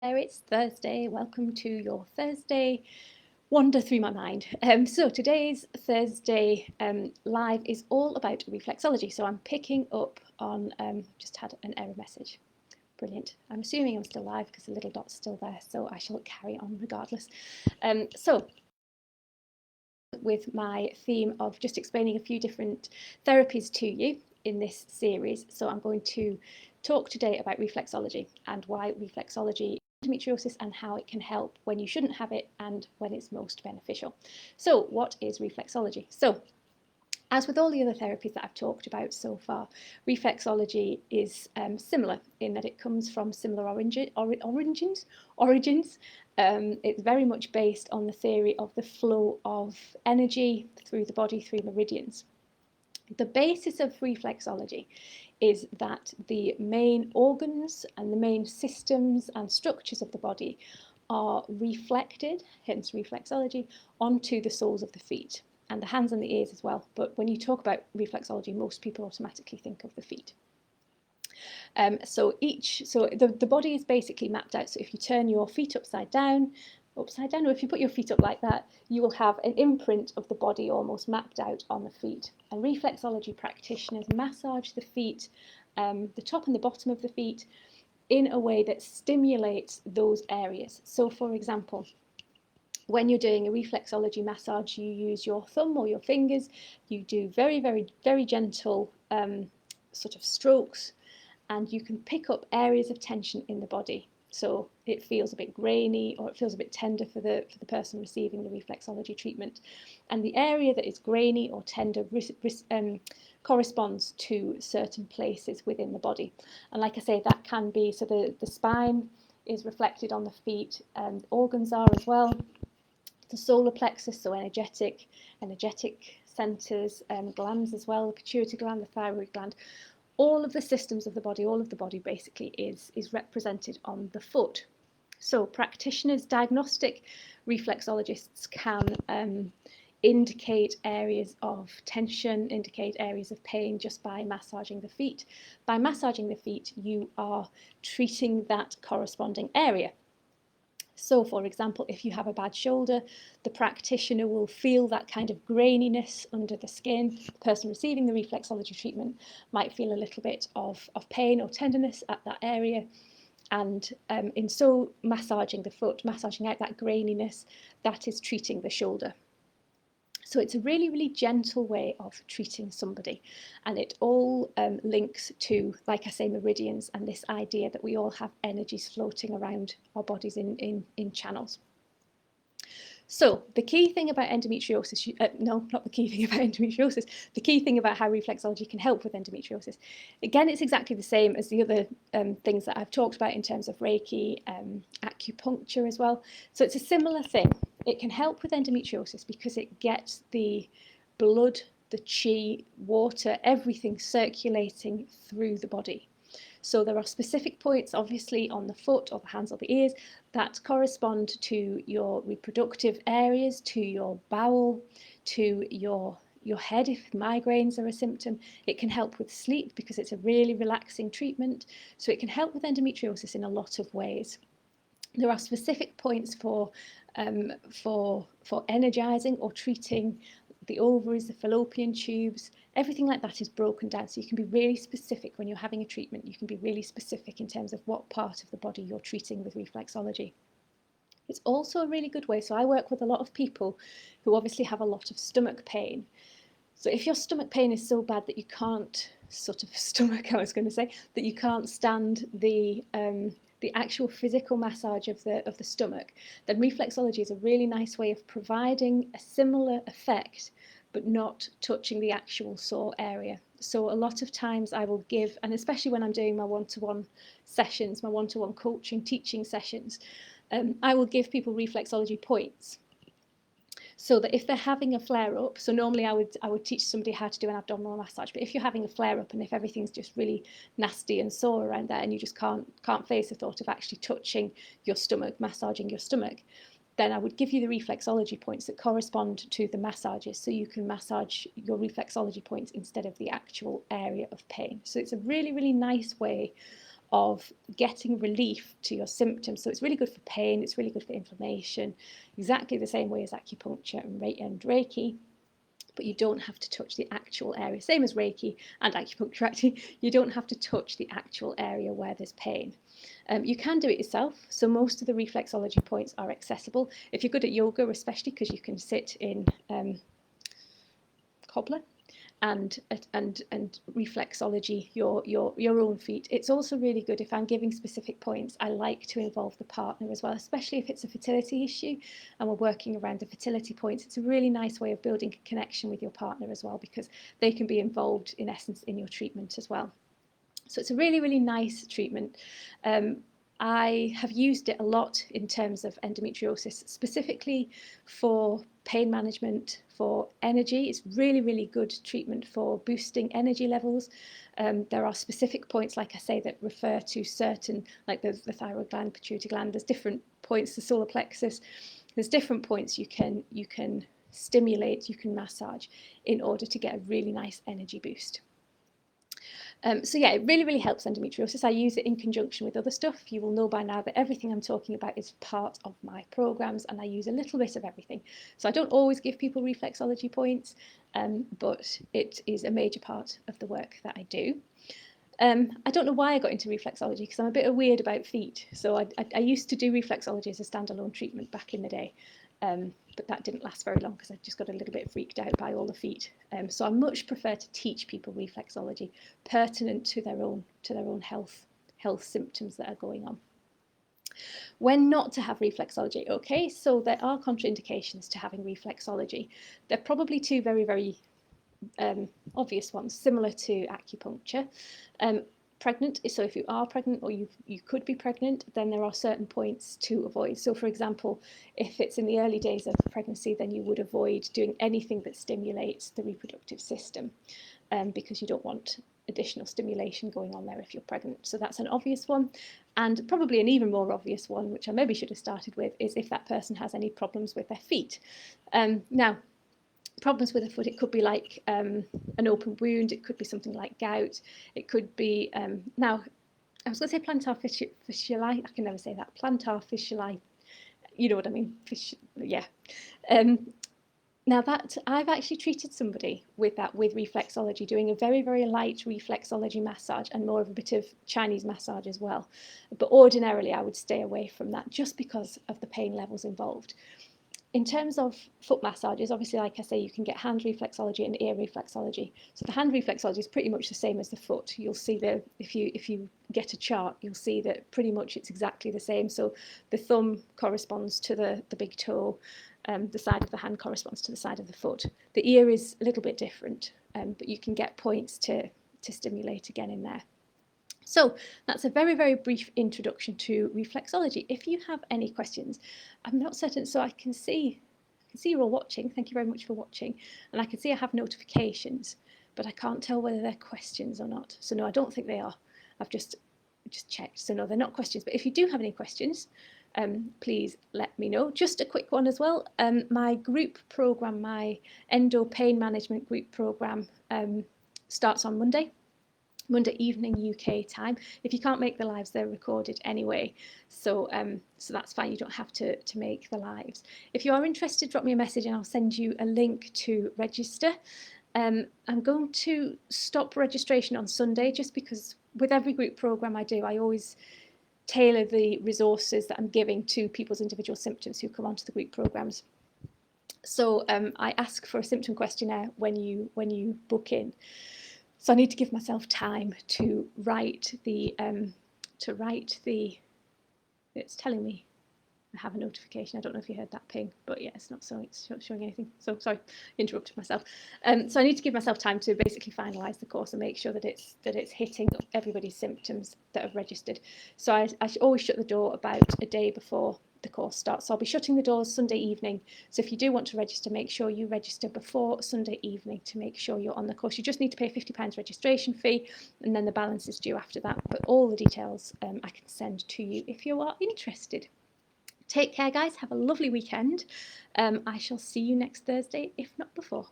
There, it's Thursday. Welcome to your Thursday wander through my mind. So today's Thursday live is all about reflexology. So I'm picking up on, just had an error message. Brilliant. I'm assuming I'm still live because the little dot's still there, so I shall carry on regardless. So with my theme of just explaining a few different therapies to you in this series. So I'm going to talk today about reflexology and why reflexology endometriosis and how it can help when you shouldn't have it and when it's most beneficial. So what is reflexology? So as with all the other therapies that I've talked about so far, reflexology is similar in that it comes from similar origins. It's very much based on the theory of the flow of energy through the body through meridians. The basis of reflexology is that the main organs and the main systems and structures of the body are reflected, hence reflexology, onto the soles of the feet and the hands and the ears as well. But when you talk about reflexology, most people automatically think of the feet. So the body is basically mapped out. So if you turn your feet upside down, or if you put your feet up like that, you will have an imprint of the body almost mapped out on the feet. And reflexology practitioners massage the feet, the top and the bottom of the feet, in a way that stimulates those areas. So for example, when you're doing a reflexology massage, you use your thumb or your fingers, you do very, very, very gentle sort of strokes, and you can pick up areas of tension in the body. So it feels a bit grainy or it feels a bit tender for the person receiving the reflexology treatment. And the area that is grainy or tender corresponds to certain places within the body. And like I say, that can be, so the spine is reflected on the feet, and organs are as well. The solar plexus, so energetic centres, glands as well, the pituitary gland, the thyroid gland. All of the systems of the body, all of the body basically is represented on the foot. So practitioners, diagnostic reflexologists can indicate areas of tension, indicate areas of pain just by massaging the feet. By massaging the feet, you are treating that corresponding area. So for example, if you have a bad shoulder, the practitioner will feel that kind of graininess under the skin. The person receiving the reflexology treatment might feel a little bit of pain or tenderness at that area. And in so massaging the foot, massaging out that graininess, that is treating the shoulder. So it's a really, really gentle way of treating somebody. And it all links to, like I say, meridians and this idea that we all have energies floating around our bodies in channels. So the key thing about endometriosis, no, not the key thing about endometriosis, the key thing about how reflexology can help with endometriosis. Again, it's exactly the same as the other things that I've talked about in terms of Reiki, acupuncture as well. So it's a similar thing. It can help with endometriosis because it gets the blood, the chi, water, everything circulating through the body. So there are specific points, obviously, on the foot or the hands or the ears that correspond to your reproductive areas, to your bowel, to your head if migraines are a symptom. It can help with sleep because it's a really relaxing treatment. So it can help with endometriosis in a lot of ways. There are specific points for energizing or treating the ovaries, the fallopian tubes, everything like that is broken down. So you can be really specific when you're having a treatment. You can be really specific in terms of what part of the body you're treating with reflexology. It's also a really good way. So I work with a lot of people who obviously have a lot of stomach pain. So if your stomach pain is so bad that you can't that you can't stand the actual physical massage of the stomach, then reflexology is a really nice way of providing a similar effect but not touching the actual sore area. So a lot of times I will give, and especially when I'm doing my one-to-one sessions, my one-to-one coaching, teaching sessions, I will give people reflexology points. So that if they're having a flare-up, so normally I would teach somebody how to do an abdominal massage, but if you're having a flare-up and if everything's just really nasty and sore around there and you just can't face the thought of actually touching your stomach, massaging your stomach, then I would give you the reflexology points that correspond to the massages, so you can massage your reflexology points instead of the actual area of pain. So it's a really, really nice way of getting relief to your symptoms. So it's really good for pain, it's really good for inflammation, exactly the same way as acupuncture and Reiki. But you don't have to touch the actual area. Same as Reiki and acupuncture, actually. You don't have to touch the actual area where there's pain. You can do it yourself. So most of the reflexology points are accessible. If you're good at yoga, especially, because you can sit in cobbler and reflexology your own feet. It's also really good if I'm giving specific points. I like to involve the partner as well, especially if it's a fertility issue and we're working around the fertility points. It's a really nice way of building a connection with your partner as well, because they can be involved in essence in your treatment as well. So it's a really, really nice treatment. I have used it a lot in terms of endometriosis, specifically for pain management, for energy. It's really, really good treatment for boosting energy levels. There are specific points, like I say, that refer to certain, like the thyroid gland, pituitary gland. There's different points, the solar plexus. There's different points you can stimulate, you can massage in order to get a really nice energy boost. So yeah, it really, really helps endometriosis. I use it in conjunction with other stuff. You will know by now that everything I'm talking about is part of my programs, and I use a little bit of everything. So I don't always give people reflexology points, but it is a major part of the work that I do. I don't know why I got into reflexology, because I'm a bit weird about feet. So I used to do reflexology as a standalone treatment back in the day. But that didn't last very long because I just got a little bit freaked out by all the feet. So I much prefer to teach people reflexology pertinent to their own health symptoms that are going on. When not to have reflexology, okay, so there are contraindications to having reflexology. There are probably two very, very obvious ones, similar to acupuncture. Pregnant, so if you are pregnant or you could be pregnant, then there are certain points to avoid. So for example, if it's in the early days of pregnancy, then you would avoid doing anything that stimulates the reproductive system, because you don't want additional stimulation going on there if you're pregnant. So that's an obvious one. And probably an even more obvious one, which I maybe should have started with, is if that person has any problems with their feet. Now, problems with the foot, it could be like an open wound, it could be something like gout, it could be, now I was going to say plantar fasciitis, I can never say that, plantar fasciitis, you know what I mean, yeah. Now that I've actually treated somebody with that, with reflexology, doing a very, very light reflexology massage and more of a bit of Chinese massage as well. But ordinarily I would stay away from that just because of the pain levels involved. In terms of foot massages, obviously, like I say, you can get hand reflexology and ear reflexology. So the hand reflexology is pretty much the same as the foot. You'll see that if you get a chart, you'll see that pretty much it's exactly the same. So the thumb corresponds to the big toe, the side of the hand corresponds to the side of the foot. The ear is a little bit different, but you can get points to stimulate again in there. So that's a very, very brief introduction to reflexology. If you have any questions, I'm not certain, so I can see you're all watching. Thank you very much for watching. And I can see I have notifications, but I can't tell whether they're questions or not. So no, I don't think they are. I've just checked. So no, they're not questions. But if you do have any questions, please let me know. Just a quick one as well. My group program, my endo pain management group program, starts on Monday evening UK time. If you can't make the lives, they're recorded anyway, so that's fine. You don't have to make the lives. If you are interested, drop me a message and I'll send you a link to register. I'm going to stop registration on Sunday, just because with every group program I do, I always tailor the resources that I'm giving to people's individual symptoms who come onto the group programs. So I ask for a symptom questionnaire when you book in. So I need to give myself time to write the, it's telling me I have a notification. I don't know if you heard that ping, but yeah, it's not showing anything. So sorry, interrupted myself. So I need to give myself time to basically finalise the course and make sure that it's hitting everybody's symptoms that have registered. So I always shut the door about a day before the course starts. So I'll be shutting the doors Sunday evening. So if you do want to register, make sure you register before Sunday evening to make sure you're on the course. You just need to pay £50 registration fee, and then the balance is due after that. But all the details I can send to you if you are interested. Take care, guys. Have a lovely weekend. I shall see you next Thursday, if not before.